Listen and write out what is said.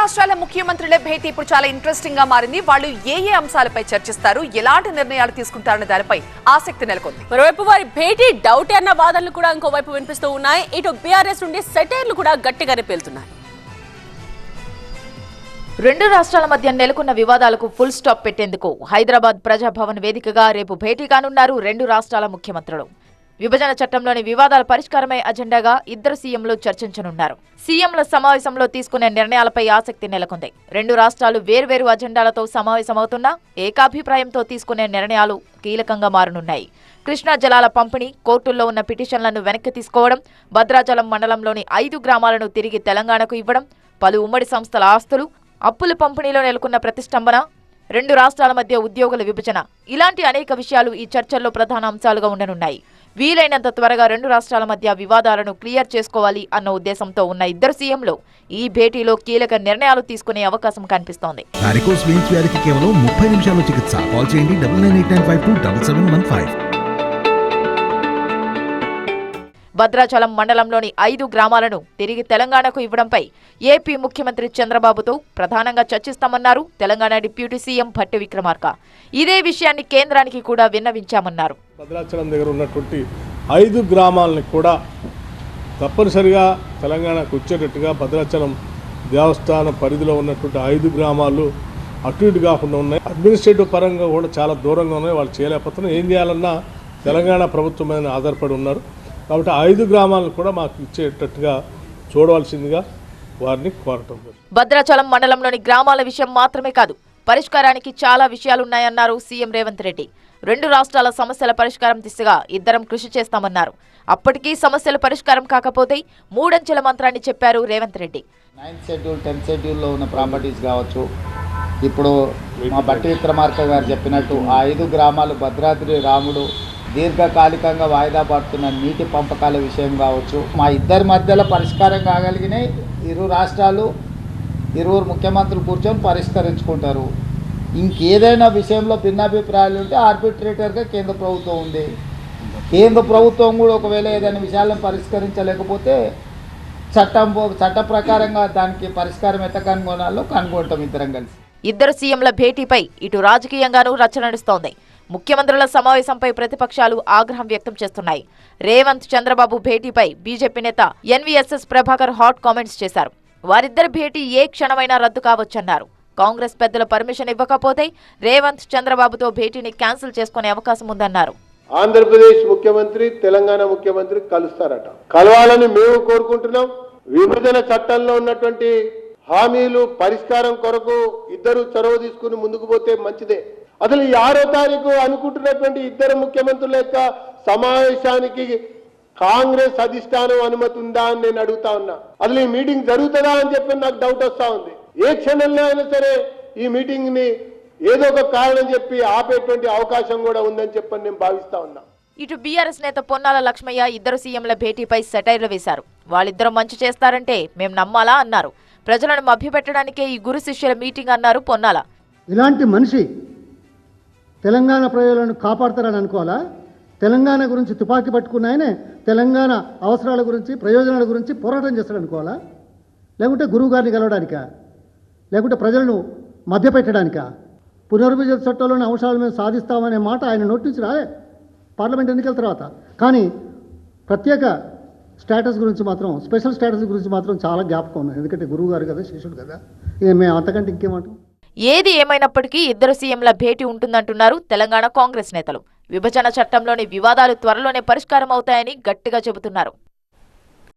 రాష్ట్రాల ముఖ్యమంత్రుల భేటీ ఇప్పుడు చాలా ఇంట్రెస్టింగ్ గా మారింది. వాళ్ళు ఏ అంశాలపై చర్చిస్తారు, ఎలాంటి నిర్ణయాలు తీసుకుంటారనే దానిపై ఆసక్తి నెలకొంది. మరోవైపు వారి భేటీ డౌట్ అన్న వాదనలు కూడా ఇంకోవైపు వినిపిస్తూ ఉన్నాయి. ఇటు బీఆర్ఎస్ నుండి సెటైర్లు కూడా గట్టిగానే పేలుతున్నాయి. రెండు రాష్ట్రాల మధ్య నెలకొన్న వివాదాలకు ఫుల్ స్టాప్ పెట్టేందుకు హైదరాబాద్ ప్రజాభవన్ వేదికగా రేపు భేటీ కానున్నారు రెండు రాష్ట్రాల ముఖ్యమంత్రులు. విభజన చట్టంలోని వివాదాల పరిష్కారమే అజెండాగా ఇద్దరు సీఎంలు చర్చించనున్నారు. సీఎంల సమావేశంలో తీసుకునే నిర్ణయాలపై ఆసక్తి నెలకొంది. రెండు రాష్ట్రాలు వేర్వేరు అజెండాలతో సమావేశమవుతున్నా ఏకాభిప్రాయంతో తీసుకునే నిర్ణయాలు కీలకంగా మారనున్నాయి. కృష్ణా జలాల పంపిణీ, కోర్టుల్లో ఉన్న పిటిషన్లను వెనక్కి తీసుకోవడం, భద్రాచలం మండలంలోని 5 గ్రామాలను తిరిగి తెలంగాణకు ఇవ్వడం, పలు ఉమ్మడి సంస్థల ఆస్తులు, అప్పుల పంపిణీలో నెలకొన్న ప్రతిష్టంభన, రెండు రాష్ట్రాల మధ్య ఉద్యోగుల విభజన, ఇలాంటి అనేక విషయాలు ఈ చర్చల్లో ప్రధాన అంశాలుగా ఉండనున్నాయి. వీలైనంత త్వరగా రెండు రాష్ట్రాల మధ్య వివాదాలను క్లియర్ చేసుకోవాలి అన్న ఉద్దేశంతో ఉన్న ఇద్దరు సీఎంలు ఈ భేటీలో కీలక నిర్ణయాలు తీసుకునే అవకాశం కనిపిస్తోంది. కేవలం 30 నిమిషాల్లో చికిత్స. కాల్ చేయండి 9989527715. భద్రాచలం మండలంలోని 5 గ్రామాలను తిరిగి తెలంగాణకు ఇవ్వడంపై ఏపీ ముఖ్యమంత్రి చంద్రబాబుతో ప్రధానంగా చర్చిస్తామన్నారు తెలంగాణ డిప్యూటీ సీఎం భట్టి విక్రమార్క. ఇదే విషయాన్ని కేంద్రానికి కూడా విన్నవించామన్నారు. భద్రాచలం దగ్గర ఉన్నటువంటి 5 గ్రామాలని కూడా తప్పనిసరిగా తెలంగాణకు వచ్చేటట్టుగా భద్రాచలం దేవస్థానం పరిధిలో ఉన్నటువంటి 5 గ్రామాలు అటు ఇటు కాకుండా ఉన్నాయి. అడ్మినిస్ట్రేటివ్ పరంగా కూడా చాలా దూరంగా ఉన్నాయి. వాళ్ళు చేయలేకపోతున్నారు. ఏం చేయాలన్నా తెలంగాణ ప్రభుత్వం మీద ఆధారపడి ఉన్నారు. కాబట్టి 5 గ్రామాలను కూడా మాకు ఇచ్చేటట్టుగా చూడవలసిందిగా వారిని కోరటం. భద్రాచలం మండలంలోని గ్రామాల విషయం మాత్రమే కాదు, పరిష్కారానికి చాలా విషయాలున్నాయన్నారు సీఎం రేవంత్ రెడ్డి. రెండు రాష్ట్రాల సమస్యల పరిష్కారం దిశగా ఇద్దరం కృషి చేస్తామన్నారు. అప్పటికీ సమస్యల పరిష్కారం కాకపోతే 3 అంచెల మంత్రాన్ని చెప్పారు Revanth Reddy. 9th schedule 10th షెడ్యూల్లో ఉన్న ప్రాపర్టీస్ కావచ్చు, ఇప్పుడు మా భట్టి విక్రమార్క గారు చెప్పినట్టు ఆ 5 గ్రామాలు భద్రాద్రి రాముడు దీర్ఘకాలికంగా వాయిదా పడుతున్న నీటి పంపకాల విషయం కావచ్చు, మా ఇద్దరి మధ్యలో పరిష్కారం కాగలిగినాయి. ఇరు రాష్ట్రాలు, ఇరువురు ముఖ్యమంత్రులు కూర్చొని పరిష్కరించుకుంటారు. ఇంకేదైనా విషయంలో భిన్నాభిప్రాయాలు ఉంటే ఆర్బిట్రేటర్గా కేంద్ర ప్రభుత్వం ఉంది. కేంద్ర ప్రభుత్వం కూడా ఒకవేళ ఏదైనా విషయాలను పరిష్కరించలేకపోతే చట్ట ప్రకారంగా దానికి పరిష్కారం ఎంత కనుగొనాలో కనుగొంటాం ఇద్దరం కలిసి. ఇద్దరు సీఎంల భేటీపై ఇటు రాజకీయంగానూ రచ్చ నడుస్తోంది. ముఖ్యమంత్రుల సమావేశంపై ప్రతిపక్షాలు ఆగ్రహం వ్యక్తం చేస్తున్నాయి. రేవంత్ చంద్రబాబు భేటీపై బీజేపీ నేత ఎన్వీఎస్ఎస్ ప్రభాకర్ హాట్ కామెంట్స్ చేశారు. వారిద్దరి భేటీ ఏ క్షణమైనా రద్దు కావచ్చన్నారు. కాంగ్రెస్ పెద్దల పర్మిషన్ ఇవ్వకపోతే రేవంత్ చంద్రబాబుతో భేటీని క్యాన్సిల్ చేసుకునే అవకాశం ఉందన్నారు. ఆంధ్రప్రదేశ్ ముఖ్యమంత్రి, తెలంగాణ ముఖ్యమంత్రి కలుస్తారట. కలవాలని మేము కోరుకుంటున్నాం. విభజన చట్టంలో ఉన్నటువంటి హామీలు పరిష్కారం కొరకు ఇద్దరు చొరవ తీసుకుని ముందుకు పోతే మంచిదే. అసలు ఈ 6వ తారీఖు అనుకుంటున్నటువంటి ఇద్దరు ముఖ్యమంత్రుల యొక్క సమావేశానికి కాంగ్రెస్ అధిష్టానం అనుమతి ఉందా అని నేను అడుగుతా ఉన్నా. అసలు ఈ మీటింగ్ జరుగుతుందా అని చెప్పి నాకు డౌట్ వస్తా ఉంది. ఏ క్షణంలో అయినా సరే ఈ మీటింగ్ ని ఏదో ఒక కారణం చెప్పి ఆపేటువంటి అవకాశం కూడా ఉందని చెప్పని నేను భావిస్తా ఉన్నా. ఇటు బీఆర్ఎస్ నేత పొన్నాల లక్ష్మయ్య ఇద్దరు సీఎంల భేటీపై సెటైర్లు వేశారు. వాళ్ళిద్దరూ మంచి చేస్తారంటే మేం నమ్మాలా అన్నారు. ప్రజలను మభ్యపెట్టడానికే ఈ గురు శిష్యుల మీటింగ్ అన్నారు పొన్నాల. ఇలాంటి మనిషి తెలంగాణ ప్రజలను కాపాడతారని అనుకోవాలా? తెలంగాణ గురించి తుపాకీ పట్టుకున్నాయనే తెలంగాణ అవసరాల గురించి, ప్రయోజనాల గురించి పోరాటం చేస్తాడు అనుకోవాలా? లేకుంటే గురువు గారిని కలవడానికా? లేకుంటే ప్రజలను మభ్యపెట్టడానికా? పునర్విభజన చట్టంలోని అంశాల మీద సాధిస్తామనే మాట ఆయన నోటి నుంచి రాలే పార్లమెంట్ ఎన్నికల తర్వాత. కానీ ప్రత్యేక స్టేటస్ గురించి మాత్రం, స్పెషల్ స్టేటస్ గురించి మాత్రం చాలా జ్ఞాపకం ఉన్నాయి. ఎందుకంటే గురువు గారు కదా, శిష్యుడు కదా. ఇక మేము అంతకంటే ఇంకేమంటాం? ఏది ఏమైనప్పటికీ ఇద్దరు సీఎంల భేటీ ఉంటుందంటున్నారు తెలంగాణ కాంగ్రెస్ నేతలు. విభజన చట్టంలోని వివాదాలు త్వరలోనే పరిష్కారం అవుతాయని గట్టిగా చెబుతున్నారు.